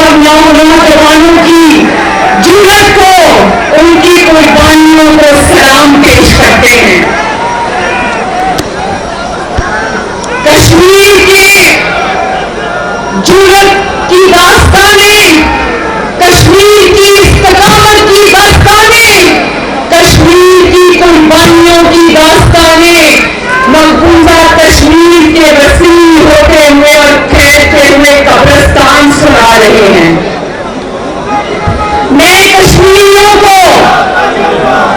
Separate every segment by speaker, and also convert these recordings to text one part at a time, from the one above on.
Speaker 1: اور نوجوانوں کی جرأت کو، ان کی قربانیوں کو سلام پیش کرتے ہیں۔ کشمیر کے جرأت کی داستانیں، کشمیر کی استقامت کی داستانیں، کشمیر کی قربانیوں کی داستانیں مقبوضہ کشمیر کے وسیع ہوتے ہوئے اور پھیلتے ہوئے قبرستان سنا رہے ہیں۔ میں کشمیریوں کو،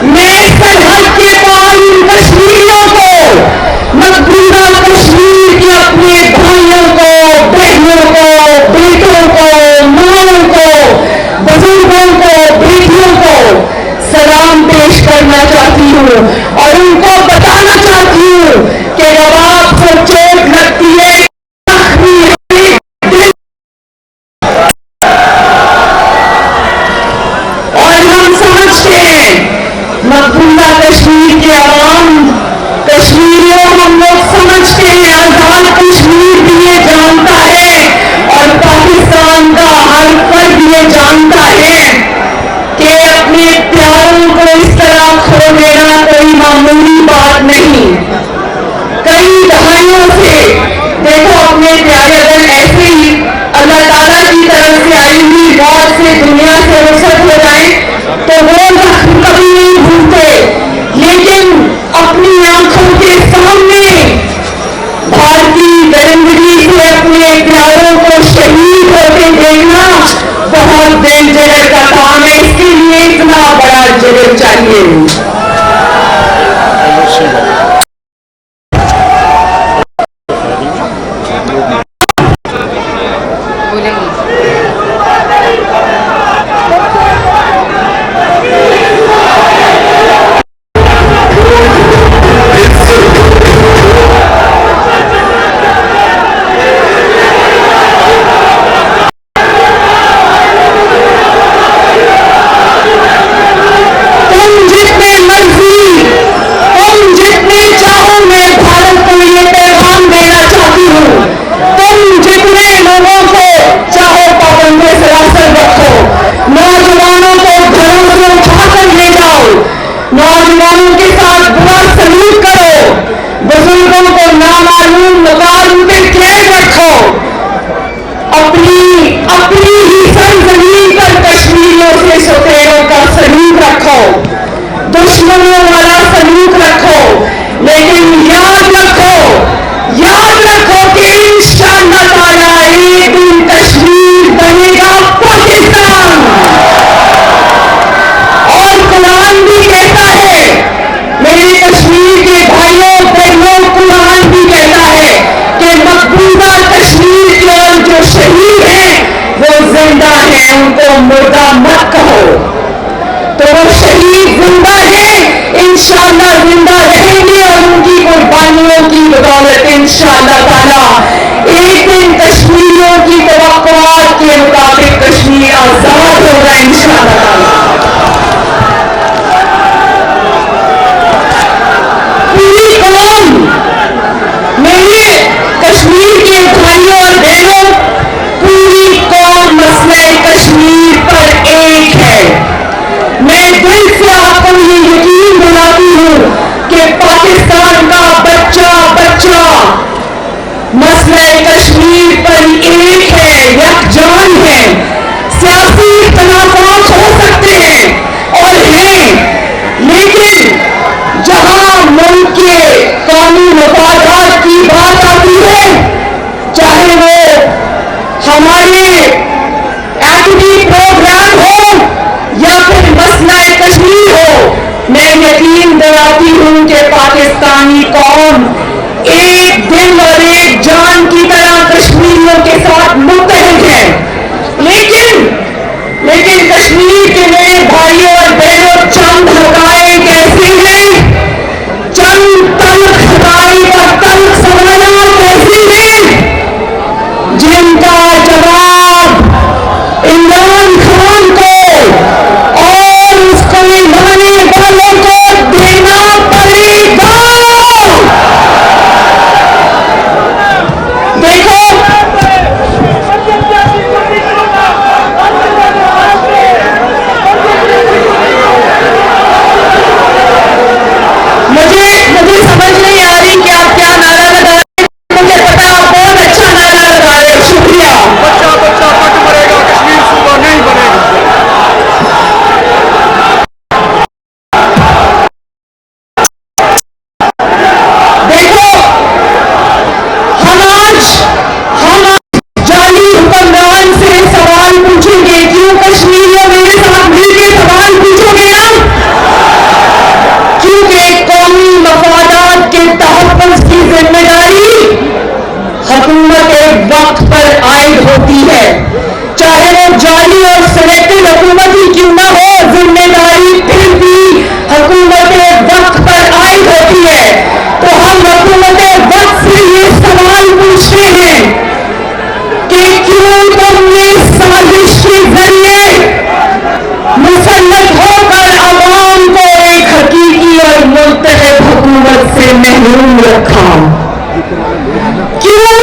Speaker 1: میں سرحد کے پار ان کشمیریوں کو، مقبوضہ کشمیر کے اپنے بھائیوں کو، بہنوں کو، بیٹوں کو، ماؤں کو، بزرگوں کو، بیٹیوں کو سلام پیش کرنا چاہتی ہوں اور ان کو بتانا چاہتی ہوں کہ جب آپ کو چوٹ لگتی ہے اور ہم سمجھتے ہیں، مقبوضہ کشمیر کے عوام، کشمیریوں ہم لوگ سمجھتے ہیں، آزاد کشمیر بھی یہ جانتا ہے اور پاکستان کا ہر فرد یہ جانتا ہے کہ اپنے پیاروں کو اس طرح کھو دینا کوئی معمولی بات نہیں۔ کئی دہائیوں سے دیکھو اپنے پیارے اگر ایسے ہی اللہ تعالیٰ کی طرف سے آئی ہوئی موت سے دنیا سے رخصت ہو جائیں تو وہ زخم کبھی نہیں بھولتے، لیکن اپنی آنکھوں کے سامنے بھارتی درندگی سے اپنے پیاروں کو شہید ہوتے دیکھنا بہت دل جگر کا کام ہے، اس کے لیے اتنا بڑا جگر چاہیے۔ نوجوانوں کے ساتھ برا سلوک کرو، بزرگوں کو نامعلوم مقام پہ قید رکھو، اپنی ہی سرزمین پر کشمیریوں سے سفیروں کا سلوک رکھو، دشمنوں والا سلوک رکھو، لیکن یاد رکھو کہ انشاءاللہ تعالیٰ ایک دن کشمیر بنے گا پاکستان۔ اور قرآن بھی کہتا ہے، میرے کشمیر کے بھائیوں بہنوں، قرآن بھی کہتا ہے کہ مقبوضہ کشمیر کے جو شہید ہیں وہ زندہ ہیں، ان کو مردہ مت کہو۔ تو وہ شہید زندہ ہیں، انشاءاللہ زندہ رہیں گے اور ان کی قربانیوں کی بدولت انشاءاللہ تعالیٰ ایک دن کشمیریوں کی توقعات کے مطابق کشمیر آزاد ہوگا انشاءاللہ تعالیٰ۔ پوری قوم، میرے کشمیر کے بھائیوں اور بہنوں، پوری قوم مسئلہ کشمیر پر ایک ہے۔ میں دل سے آپ کو یہ یقین دلاتی ہوں کہ پاکستان کا بچہ مسئلہ کشمیر پر ایک ہے، یکجان ہے۔ سیاسی اختلافات ہو سکتے ہیں اور ہیں، لیکن جہاں ملک کے قومی مفادات کی بات آتی ہے، چاہے وہ ہمارے ایٹمی پروگرام ہو یا پھر مسئلہ کشمیر ہو، میں یقین دلاتی ہوں کہ پاکستانی قوم ایک دل اور ایک جان کی طرح کشمیریوں کے ساتھ متحد ہے۔ لیکن کشمیر کے میرے بھائیوں اور بہنوں، چند حقائق ایسے ہیں، چند تلخ حقائق اور تلخ سوالات ایسے ہیں جن کا جواب عمران خان کو اور اس کو لانے والوں کو دینا پڑے گا۔ دیکھو محروم رکھا؟ کیوں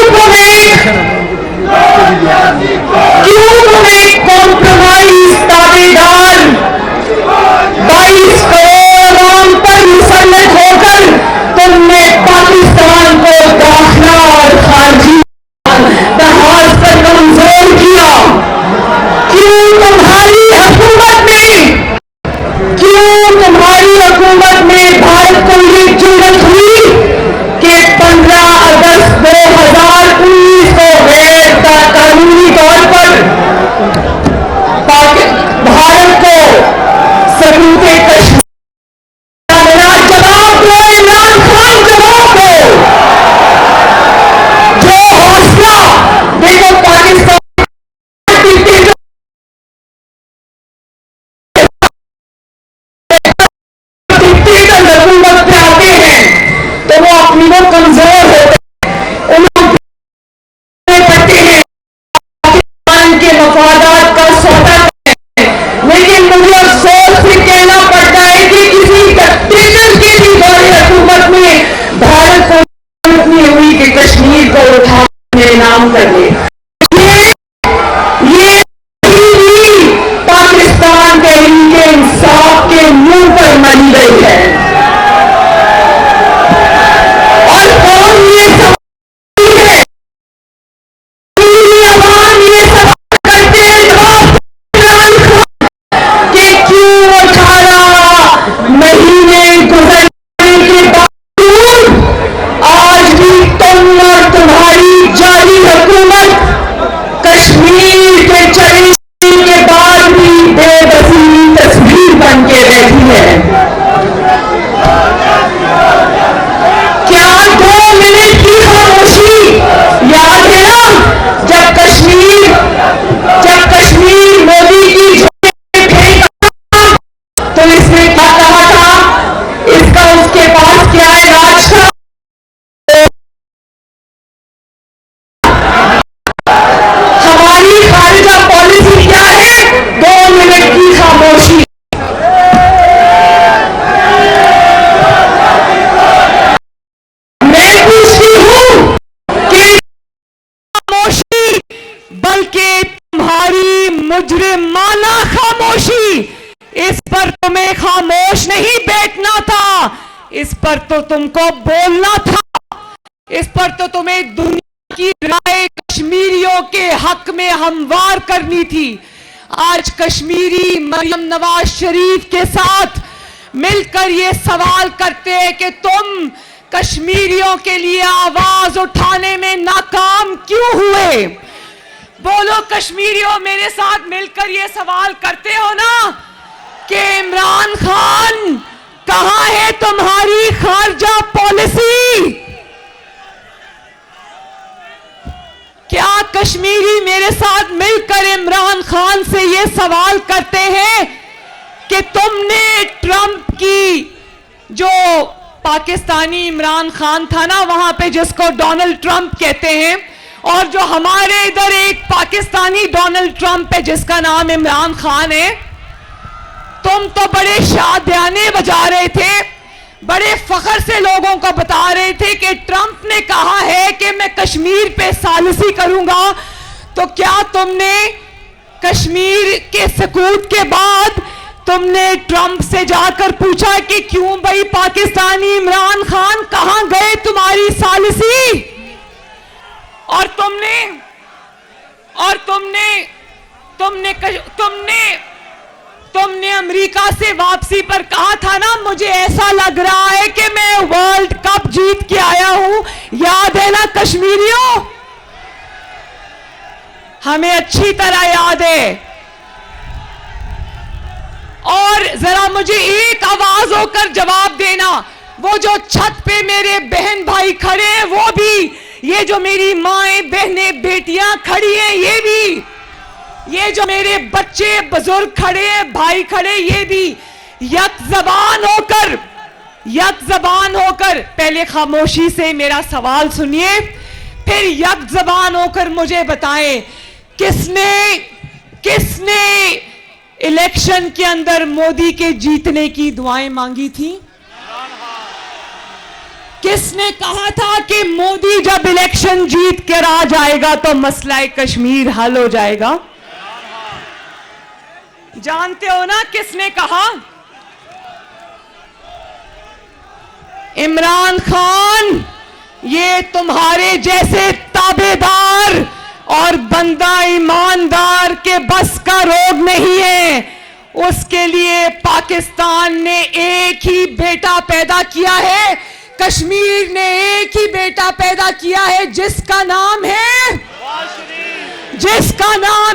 Speaker 1: تمہیں کمپرومائز تابے دار 22 کروڑ عوام پر مسلط ہو کر تم نے پاکستان کو داخلہ اور خارجی لحاظ پر کمزور کیا؟ کیوں تمہاری حکومت میں بھارت کو یہ جرأت ہوئی کہ 15 اگست 2019 کو غیر قانونی طور پر بھارت کو ثبوت کشمیر جواب دو عمران خان، جواب دو۔ جو حوصلہ دیکھو پاکستان حکومت پہ آتے ہیں تو وہ اپنی وہ کمزور ہوتے ہیں، انہوں پڑھتے ہیں پاکستان کے مفادات کا سودا کرتے ہیں، لیکن مجھے افسوس سے کہنا پڑتا ہے کہ کسی ڈکٹیٹر کی بھی دور حکومت میں بھارت کو ضرورت نہیں ہوئی کہ کشمیر کو اٹھا کے نام کر لے۔ یہ پاکستان تحریک انصاف کے منہ پر ملی گئی ہے۔ اور کون یہ سوال ہے؟ عوام یہ سوال کرتے ہیں کہ کیوں 18 مہینے گزرنے کے باوجود آج بھی تم اور تمہاری جعلی حکومت کشمیر کے چلنے کے بعد بھی بے بسی تصویر بن کے بیٹھی ہے۔ کیا 2 منٹ کی خاموشی یاد ہے نا؟ جب کشمیر مودی کی جھولی میں پھینکا تو اس نے کیا کہا تھا؟ اس کا اس کے پاس کیا ہے راج کا؟ ہماری خارجہ پالیسی کیا ہے؟ 2 منٹ کی خاموشی۔ میں پوچھتی ہوں کہ خاموشی بلکہ تمہاری مجرمانہ خاموشی، اس پر تمہیں خاموش نہیں بیٹھنا تھا، اس پر تو تم کو بولنا تھا، اس پر تو تمہیں دنیا کی رائے کشمیریوں کے حق میں ہموار کرنی تھی۔ آج کشمیری مریم نواز شریف کے ساتھ مل کر یہ سوال کرتے ہیں کہ تم کشمیریوں کے لیے آواز اٹھانے میں ناکام کیوں ہوئے؟ بولو کشمیریوں، میرے ساتھ مل کر یہ سوال کرتے ہو نا کہ عمران خان کہاں ہے تمہاری خارجہ پالیسی؟ کیا کشمیری میرے ساتھ مل کر عمران خان سے یہ سوال کرتے ہیں کہ تم نے ٹرمپ کی جو پاکستانی عمران خان تھا نا وہاں پہ جس کو ڈونلڈ ٹرمپ کہتے ہیں، اور جو ہمارے ادھر ایک پاکستانی ڈونلڈ ٹرمپ ہے جس کا نام عمران خان ہے، تم تو بڑے شادیانے بجا رہے تھے، بڑے فخر سے لوگوں کو بتا رہے تھے کہ ٹرمپ نے کہا ہے کہ میں کشمیر پہ ثالثی کروں گا، تو کیا تم نے کشمیر کے سکوت کے بعد تم نے ٹرمپ سے جا کر پوچھا کہ کیوں بھائی پاکستانی عمران خان کہاں گئے تمہاری ثالثی؟ اور تم نے امریکہ سے واپسی پر کہا تھا نا مجھے ایسا لگ رہا ہے کہ میں ورلڈ کپ جیت کے آیا ہوں، یاد ہے نا کشمیریوں؟ ہمیں اچھی طرح یاد ہے۔ اور ذرا مجھے ایک آواز ہو کر جواب دینا، وہ جو چھت پہ میرے بہن بھائی کھڑے ہیں وہ بھی، یہ جو میری مائیں بہنیں بیٹیاں کھڑی ہیں یہ بھی، یہ جو میرے بچے بزرگ کھڑے ہیں بھائی کھڑے، یہ بھی یک زبان ہو کر پہلے خاموشی سے میرا سوال سنیے، پھر یک زبان ہو کر مجھے بتائیں کس نے الیکشن کے اندر مودی کے جیتنے کی دعائیں مانگی تھی؟ کس نے کہا تھا کہ مودی جب الیکشن جیت کر آ جائے گا تو مسئلہ کشمیر حل ہو جائے گا؟ جانتے ہو نا کس نے کہا؟ عمران خان. یہ تمہارے جیسے تابعدار اور بندہ ایماندار کے بس کا روگ نہیں ہے. اس کے لیے پاکستان نے ایک ہی بیٹا پیدا کیا ہے, کشمیر نے ایک ہی بیٹا پیدا کیا ہے جس کا نام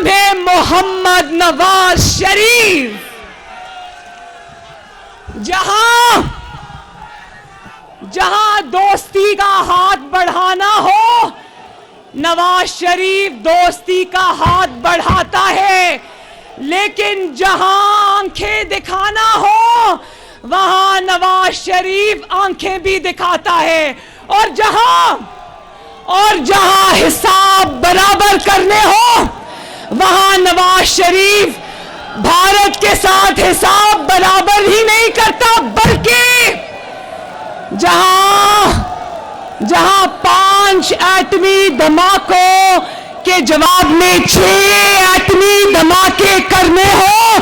Speaker 1: ہے محمد نواز شریف. جہاں دوستی کا ہاتھ بڑھانا ہو, نواز شریف دوستی کا ہاتھ بڑھاتا ہے, لیکن جہاں آنکھیں دکھانا ہو وہاں نواز شریف آنکھیں بھی دکھاتا ہے. اور جہاں حساب برابر کرنے ہو وہاں نواز شریف بھارت کے ساتھ حساب برابر ہی نہیں کرتا, بلکہ جہاں 5 ایٹمی دھماکوں کے جواب میں 6 ایٹمی دھماکے کرنے ہو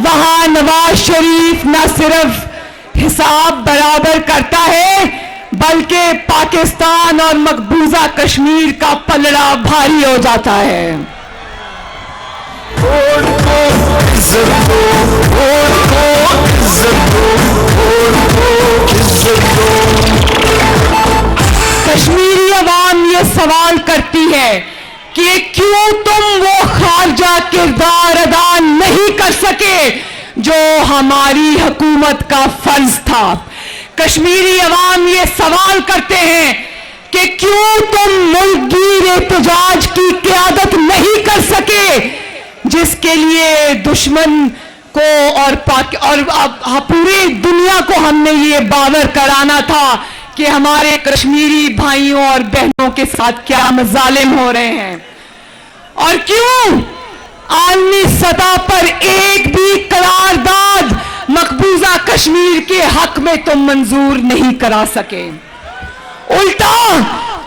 Speaker 1: وہاں نواز شریف نہ صرف حساب برابر کرتا ہے بلکہ پاکستان اور مقبوضہ کشمیر کا پلڑا بھاری ہو جاتا ہے.
Speaker 2: ووٹ کو عزت دو, ووٹ کو عزت دو, ووٹ کو عزت دو.
Speaker 1: کشمیری عوام یہ سوال کرتی ہے کہ کیوں تم وہ خارجہ کردار ادا نہیں کر سکے جو ہماری حکومت کا فرض تھا. کشمیری عوام یہ سوال کرتے ہیں کہ کیوں تم ملک گیر احتجاج کی قیادت نہیں کر سکے جس کے لیے دشمن کو اور پوری دنیا کو ہم نے یہ باور کرانا تھا کہ ہمارے کشمیری بھائیوں اور بہنوں کے ساتھ کیا مظالم ہو رہے ہیں. اور کیوں عالمی سطح پر ایک بھی قرارداد مقبوضہ کشمیر کے حق میں تم منظور نہیں کرا سکے. الٹا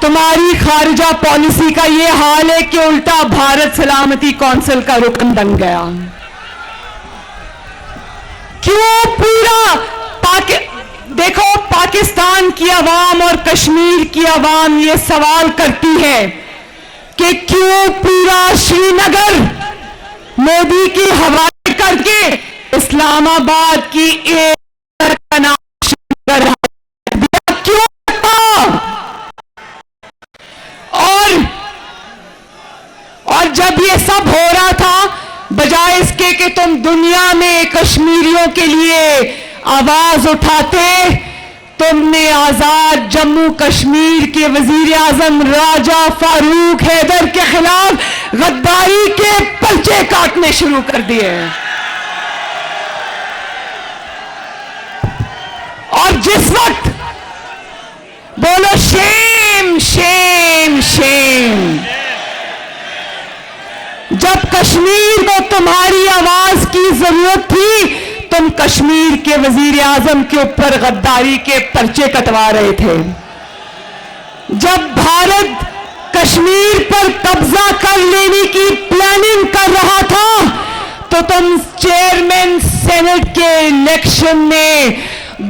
Speaker 1: تمہاری خارجہ پالیسی کا یہ حال ہے کہ الٹا بھارت سلامتی کونسل کا رکن بن گیا. کیوں دیکھو پاکستان کی عوام اور کشمیر کی عوام یہ سوال کرتی ہے کہ کیوں پورا شری نگر مودی کی حوالے کر کے اسلام آباد کی ایک کیوں اور جب یہ سب ہو رہا تھا بجائے اس کے کہ تم دنیا میں کشمیریوں کے لیے آواز اٹھاتے, تم نے آزاد جموں کشمیر کے وزیر اعظم راجہ فاروق حیدر کے خلاف غداری کے پرچے کاٹنے شروع کر دیے. اور جس وقت بولو شیم شیم شیم, جب کشمیر میں تمہاری آواز کی ضرورت تھی تم کشمیر کے وزیر اعظم کے اوپر غداری کے پرچے کٹوا رہے تھے. جب بھارت کشمیر پر قبضہ کر لینے کی پلاننگ کر رہا تھا تو تم چیئرمین سینٹ کے الیکشن میں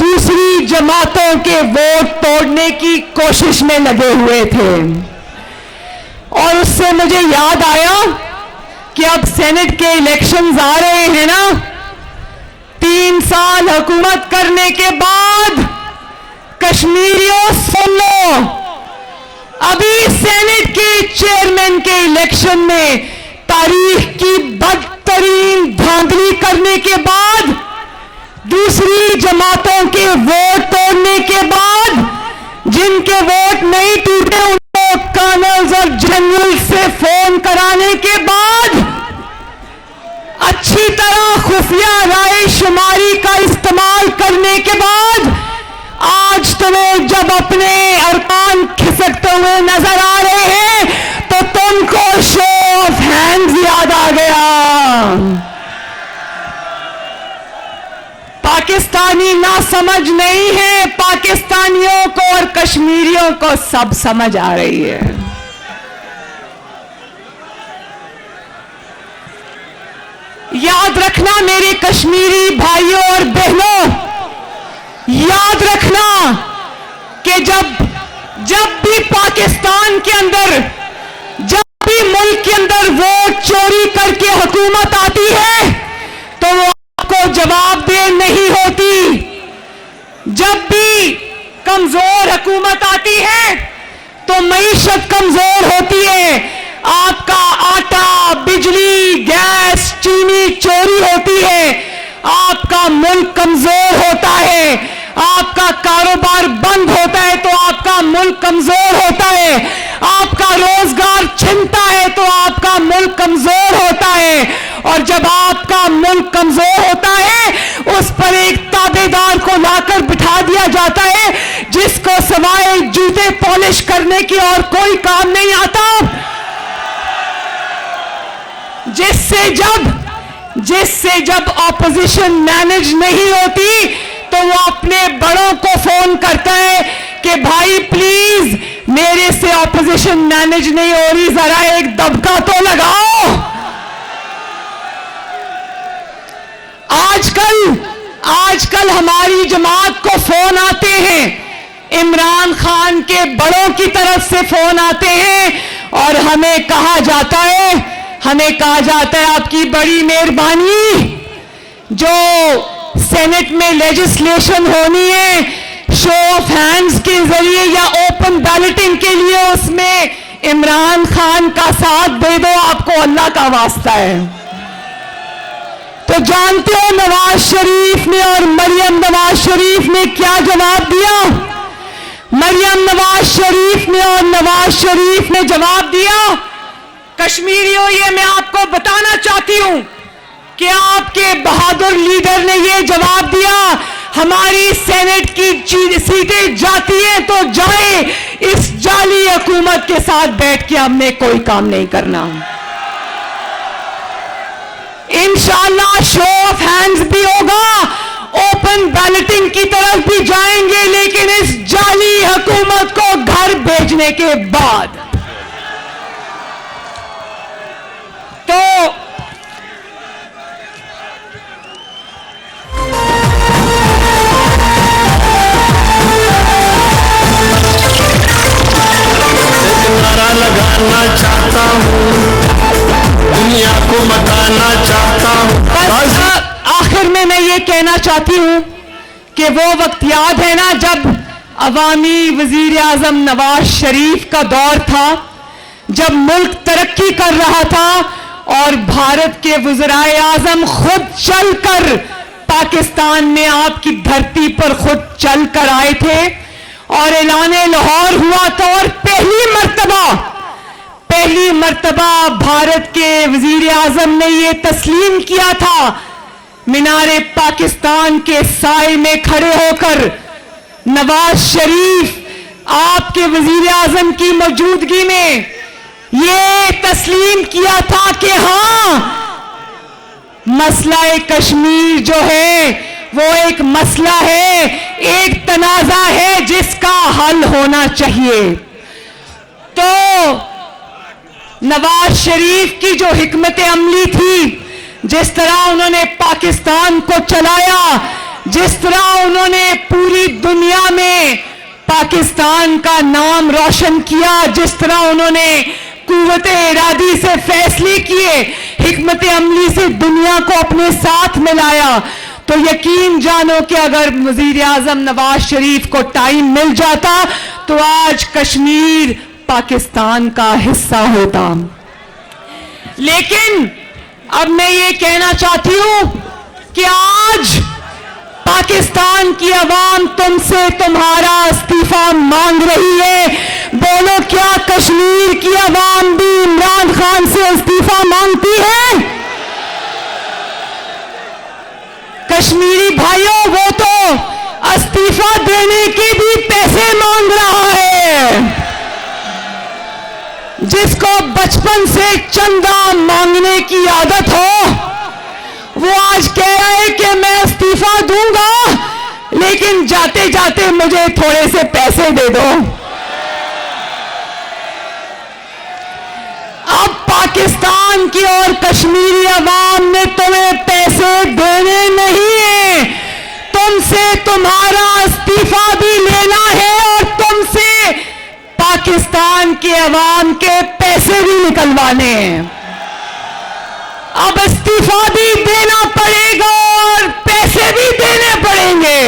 Speaker 1: دوسری جماعتوں کے ووٹ توڑنے کی کوشش میں لگے ہوئے تھے. اور اس سے مجھے یاد آیا کہ اب سینٹ کے الیکشنز آ رہے ہیں نا, 3 سال حکومت کرنے کے بعد کشمیریوں سن لو, ابھی سینٹ کے چیئرمین کے الیکشن میں تاریخ کی بدترین دھاندلی کرنے کے بعد, دوسری جماعتوں کے ووٹ توڑنے کے بعد, جن کے ووٹ نہیں ٹوٹے ان کو کرنلز اور جنرل سے فون کرانے کے بعد, اچھی طرح خفیہ رائے شماری کا استعمال کرنے کے بعد, آج تمہیں جب اپنے ارکان کھسکتے ہوئے نظر آ رہے ہیں تو تم کو شو آف ہینڈز یاد آ گیا. پاکستانی نہ سمجھ نہیں ہے، پاکستانیوں کو اور کشمیریوں کو سب سمجھ آ رہی ہے۔ یاد رکھنا میرے کشمیری بھائیوں اور بہنوں، یاد رکھنا کہ جب بھی پاکستان کے اندر، جب بھی ملک کے اندر ووٹ چوری کر کے حکومت آتی ہے تو وہ آپ کو جواب دہ نہیں ہوتی۔ جب بھی کمزور حکومت آتی ہے تو معیشت کمزور ہوتی ہے، آپ کا آٹا، بجلی، گیس، چینی چوری ہوتی ہے، آپ کا ملک کمزور ہوتا ہے، آپ کا کاروبار بند ہوتا ہے تو آپ کا ملک کمزور ہوتا ہے، آپ کا روزگار چھنتا ہے تو آپ کا ملک کمزور ہوتا ہے، اور جب آپ کا ملک کمزور ہوتا ہے اس پر ایک تابع دار کو لا کر بٹھا دیا جاتا ہے جس کو سوائے جوتے پالش کرنے کی اور کوئی کام نہیں آتا، جس سے جب اپوزیشن مینج نہیں ہوتی تو وہ اپنے بڑوں کو فون کرتا ہے کہ بھائی پلیز میرے سے اپوزیشن مینج نہیں ہو رہی، ذرا ایک دبکا تو لگاؤ۔ آج کل ہماری جماعت کو فون آتے ہیں، عمران خان کے بڑوں کی طرف سے فون آتے ہیں اور ہمیں کہا جاتا ہے آپ کی بڑی مہربانی، جو سینٹ میں لیجسلیشن ہونی ہے شو آف ہینڈز کے ذریعے یا اوپن بیلٹنگ کے لیے اس میں عمران خان کا ساتھ دے دو، آپ کو اللہ کا واسطہ ہے۔ تو جانتے ہو نواز شریف نے اور مریم نواز شریف نے کیا جواب دیا؟ مریم نواز شریف نے اور نواز شریف نے جواب دیا، کشمیریوں یہ میں آپ کو بتانا چاہتی ہوں کہ آپ کے بہادر لیڈر نے یہ جواب دیا، ہماری سینٹ کی سیٹیں جاتی ہیں تو جائیں، اس جعلی حکومت کے ساتھ بیٹھ کے ہم نے کوئی کام نہیں کرنا۔ انشاءاللہ شو آف ہینڈز بھی ہوگا، اوپن بیلٹنگ کی طرف بھی جائیں گے، لیکن اس جعلی حکومت کو گھر بھیجنے کے بعد۔ تو
Speaker 2: نعرہ لگانا چاہتا ہوں، دنیا کو بتانا چاہتا ہوں۔
Speaker 1: بس آخر میں یہ کہنا چاہتی ہوں کہ وہ وقت یاد ہے نا جب عوامی وزیر اعظم نواز شریف کا دور تھا، جب ملک ترقی کر رہا تھا اور بھارت کے وزرائے اعظم خود چل کر پاکستان میں آپ کی دھرتی پر خود چل کر آئے تھے اور اعلان لاہور ہوا تھا، اور پہلی مرتبہ بھارت کے وزیر اعظم نے یہ تسلیم کیا تھا، مینار پاکستان کے سائے میں کھڑے ہو کر نواز شریف آپ کے وزیر اعظم کی موجودگی میں یہ تسلیم کیا تھا کہ ہاں مسئلہ کشمیر جو ہے وہ ایک مسئلہ ہے، ایک تنازع ہے جس کا حل ہونا چاہیے۔ تو نواز شریف کی جو حکمت عملی تھی، جس طرح انہوں نے پاکستان کو چلایا، جس طرح انہوں نے پوری دنیا میں پاکستان کا نام روشن کیا، جس طرح انہوں نے قوت ارادی سے فیصلے کیے، حکمت عملی سے دنیا کو اپنے ساتھ ملایا، تو یقین جانو کہ اگر وزیر اعظم نواز شریف کو ٹائم مل جاتا تو آج کشمیر پاکستان کا حصہ ہوتا۔ لیکن اب میں یہ کہنا چاہتی ہوں کہ آج پاکستان کی عوام تم سے تمہارا استعفا مانگ رہی ہے۔ بولو کیا کشمیر کی عوام بھی عمران خان سے استعفا مانگتی ہے؟ کشمیری بھائیوں، وہ تو استعفا دینے کے بھی پیسے مانگ رہا ہے۔ جس کو بچپن سے چندہ مانگنے کی عادت ہو، وہ آج کہہ رہا ہے کہ میں استعفا دوں گا لیکن جاتے جاتے مجھے تھوڑے سے پیسے دے دو. اب پاکستان کی اور کشمیری عوام نے تمہیں پیسے دینے نہیں ہیں, تم سے تمہارا استعفیٰ بھی لینا ہے اور تم سے پاکستان کے عوام کے پیسے بھی نکلوانے ہیں. اب استعفیٰ بھی دینا پڑے گا اور پیسے بھی دینے پڑیں گے.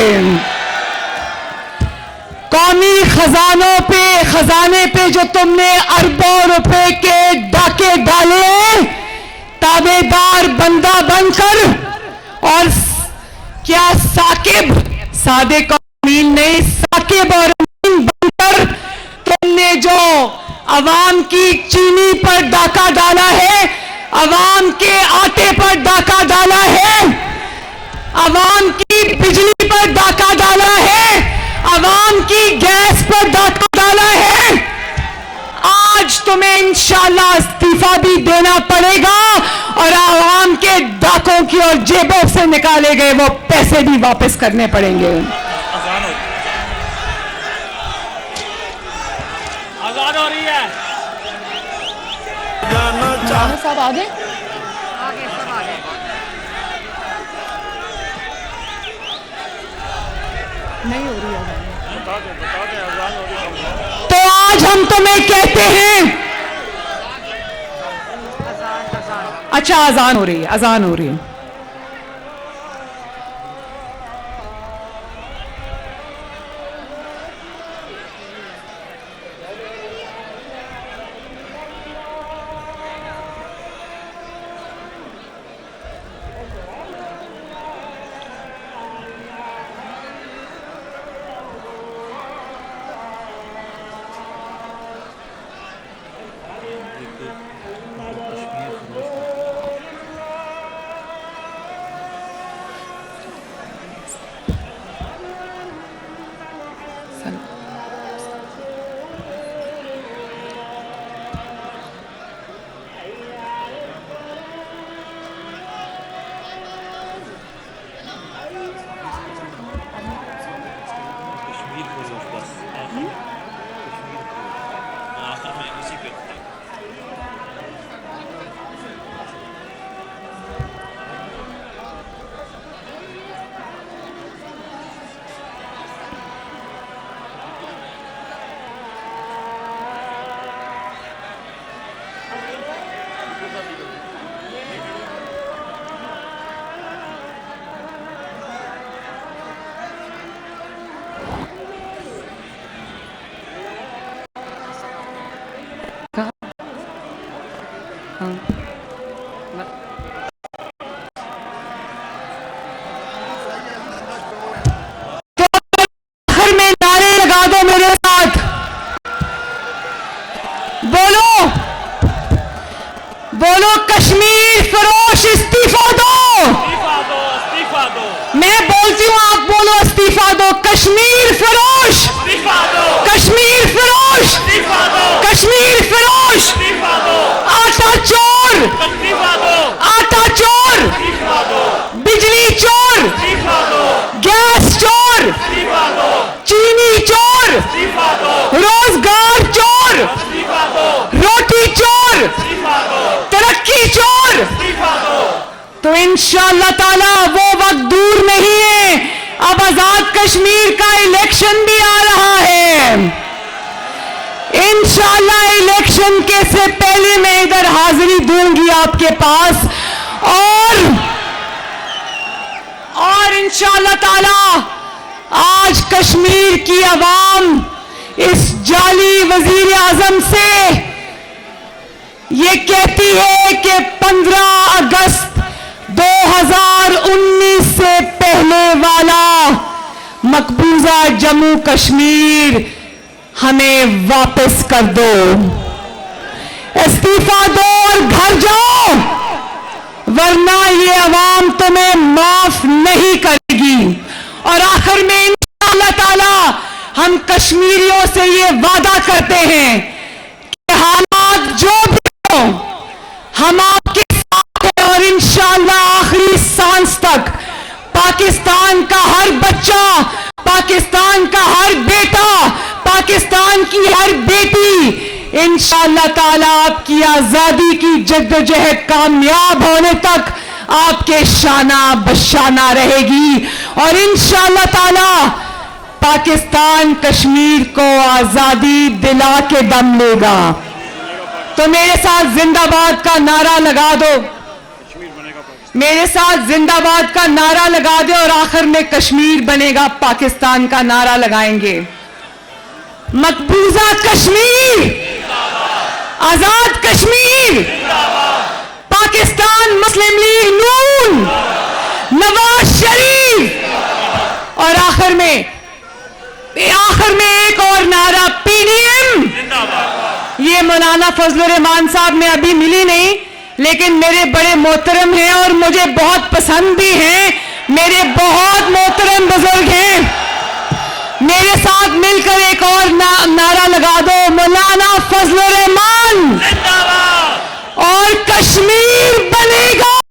Speaker 1: قومی خزانے پہ جو تم نے اربوں روپے کے ڈاکے ڈالے, تابع دار بندہ بن کر, اور کیا صادق امین نہیں, ثاقب اور امین بن کر تم نے جو عوام کی چینی پر ڈاکہ ڈالا ہے, عوام کے آٹے پر ڈاکہ ڈالا ہے, عوام کی بجلی پر ڈاکہ ڈالا ہے, عوام کی گیس پر ڈاکہ ڈالا ہے. آج تمہیں انشاءاللہ استعفیٰ بھی دینا پڑے گا اور عوام کے ڈاکوں کی اور جیبوں سے نکالے گئے وہ پیسے بھی واپس کرنے پڑیں گے.
Speaker 3: آزاد ہو رہی ہے.
Speaker 1: صاحب آگے نہیں ہو رہی ہے. تو آج ہم تمہیں کہتے ہیں, اچھا اذان ہو رہی ہے, اذان ہو رہی ہے. آخر میں نعرے لگا دو میرے ساتھ, بولو بولو, کشمیر فروش استعفیٰ دو.
Speaker 3: استعفیٰ دو.
Speaker 1: میں بولتی ہوں, آپ بولو استعفیٰ دو. کشمیر فروش, کشمیر فروش, کشمیر فروش, آٹا چور, آٹا چور, بجلی چور, گیس چور, چینی چور, روزگار چور, روٹی چور, ترقی چور. تو انشاءاللہ تعالی وہ وقت دور نہیں ہے, اب آزاد کشمیر کا الیکشن بھی آ رہا ہے. انشاءاللہ الیکشن کے سے پہلے میں ادھر حاضری دوں گی آپ کے پاس, اور انشاءاللہ تعالی آج کشمیر کی عوام اس جعلی وزیر اعظم سے یہ کہتی ہے کہ 15 اگست 2019 سے پہلے والا مقبوضہ جموں کشمیر ہمیں واپس کر دو. استعفیٰ دو اور گھر جاؤ, ورنہ یہ عوام تمہیں معاف نہیں کرے گی. اور آخر میں انشاءاللہ تعالی ہم کشمیریوں سے یہ وعدہ کرتے ہیں کہ حالات جو بھی ہوں ہم آپ کے ساتھ ہیں, اور انشاءاللہ آخری سانس تک پاکستان کا ہر بچہ، پاکستان کا ہر بیٹا، پاکستان کی ہر بیٹی انشاءاللہ تعالی آپ کی آزادی کی جدوجہد کامیاب ہونے تک آپ کے شانہ بشانہ رہے گی، اور انشاءاللہ تعالی پاکستان کشمیر کو آزادی دلا کے دم لے گا۔ تو میرے ساتھ زندہ باد کا نعرہ لگا دو، میرے ساتھ زندہ باد کا نعرہ لگا دے، اور آخر میں کشمیر بنے گا پاکستان کا نعرہ لگائیں گے۔ مقبوضہ کشمیر، آزاد کشمیر، پاکستان مسلم لیگ نون، نواز شریف، اور آخر میں ایک اور نعرہ پی ڈی ایم۔ یہ مولانا فضل الرحمان صاحب میں ابھی ملی نہیں، لیکن میرے بڑے محترم ہیں اور مجھے بہت پسند بھی ہیں، میرے بہت محترم بزرگ ہیں، میرے ساتھ مل کر ایک اور نعرہ لگا دو، مولانا فضل الرحمان، اور کشمیر بنے گا۔